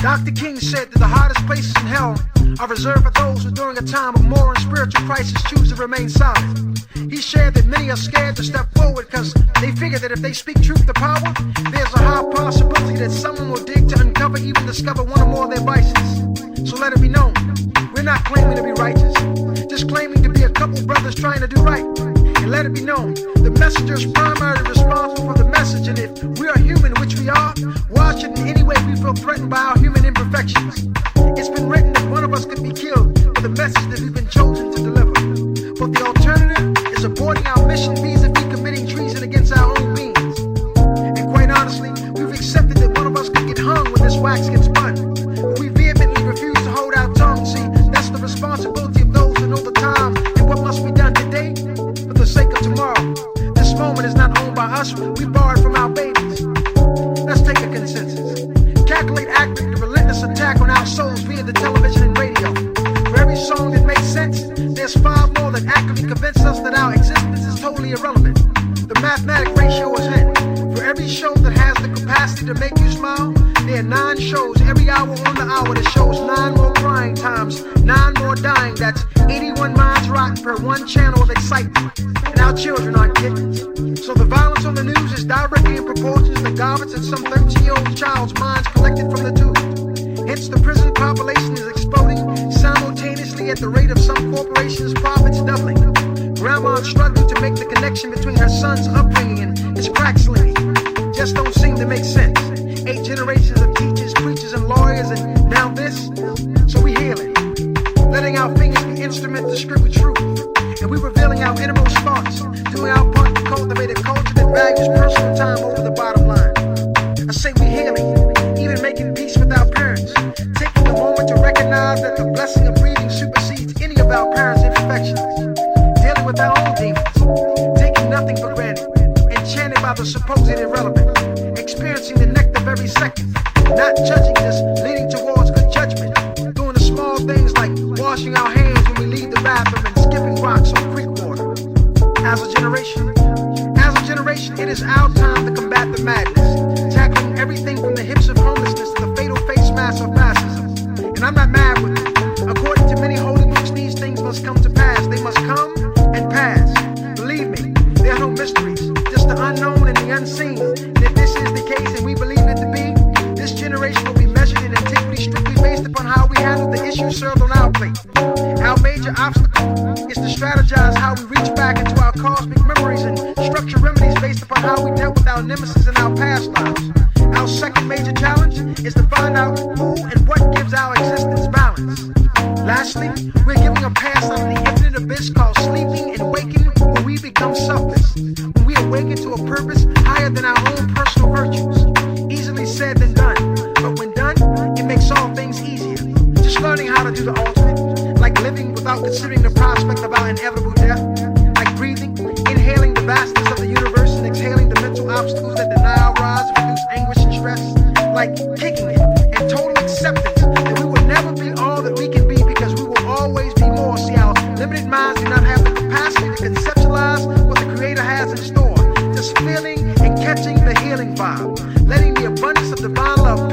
Dr. King said that the hardest places in hell are reserved for those who during a time of moral and spiritual crisis choose to remain silent. He shared that many are scared to step forward because they figure that if they speak truth to power, there's a high possibility that someone will dig to uncover, even discover one or more of their vices. So let it be known, we're not claiming to be righteous, just claiming to be a couple brothers trying to do right. And let it be known, the messenger is primarily responsible for the message, and if we are human, which we are, why should in any way we feel threatened by our human imperfections? It's been written that one of us could be killed for the message that we've been chosen to deliver. But the alternative is aborting our mission vis-a-vis committing treason against our own beings. And quite honestly, we've accepted that one of us could get hung when this wax gets spun. But we vehemently refuse to hold our tongue. See, that's the responsibility of those who know the time and what must be done today for the sake of tomorrow. This moment is not owned by us, we borrowed from our babies. Let's take a consensus. Calculate accurately the relentless attack on our souls via the television and radio. For every song that makes sense, there's 5 more that accurately convince us that our existence is totally irrelevant. The mathematic ratio is in. For every show that has the capacity to make you smile, there are 9 shows every hour on the hour that shows 9 more crying times, 9 more dying. That's 81 minds rotten per 1 channel of excitement. And our children aren't kittens. So the violence on the news is directly in proportion to the garbage in some 13-year-old child's minds collected from the tube. Hence the prison population is exploding simultaneously at the rate of some corporations' profits doubling. Grandma's struggling to make the connection between her son's upbringing and his crack slinging. Just don't seem to make sense. 8 generations of teachers, preachers, and lawyers, and now this. So we heal it, letting our fingers be instruments to scribble truth. And we revealing our innermost thoughts, doing our part to cultivate a culture that values personal time over the bottom line. I say we healing, even making peace with our parents, taking the moment to recognize that the blessing of breathing supersedes any of our parents' imperfections, dealing with our own demons, taking nothing for granted, enchanted by the supposed irrelevant, experiencing the nectar of every second, not judging, just leading towards good judgment, doing the small things like washing our hands when we leave the bathroom and skipping rocks on creek water. As a generation, it is our time to combat the madness, tackling everything from the hips of homelessness to the fatal face mask of fascism. And I'm not mad with it. According to many holy books, these things must come to pass. They must come and pass. Believe me, there are no mysteries, just the unknown and the unseen. And if this is the case, and we believe it to be, this generation will be measured in antiquity strictly based upon how we handle the issues served on our plate. Our major obstacle is to strategize how we reach back into our cosmic memories and structure remedies based upon how we dealt with our nemesis in our past lives. Our second major challenge is to find out who and what gives our existence balance. Lastly, we're giving a pass out of the infinite abyss called sleeping and waking, where we become selfless, when we awaken to a purpose higher than our own personal virtues. Easily said than done, but when done, it makes all things easier. Just learning how to do the ultimate, like living without considering the prospect of our inevitable death, like breathing, inhaling the vastness of the universe and exhaling the mental obstacles that deny our rise and produce anguish and stress, like kicking it and total acceptance that we will never be all that we can be because we will always be more. See, our limited minds do not have the capacity to conceptualize what the Creator has in store, just feeling and catching the healing vibe, letting the abundance of divine love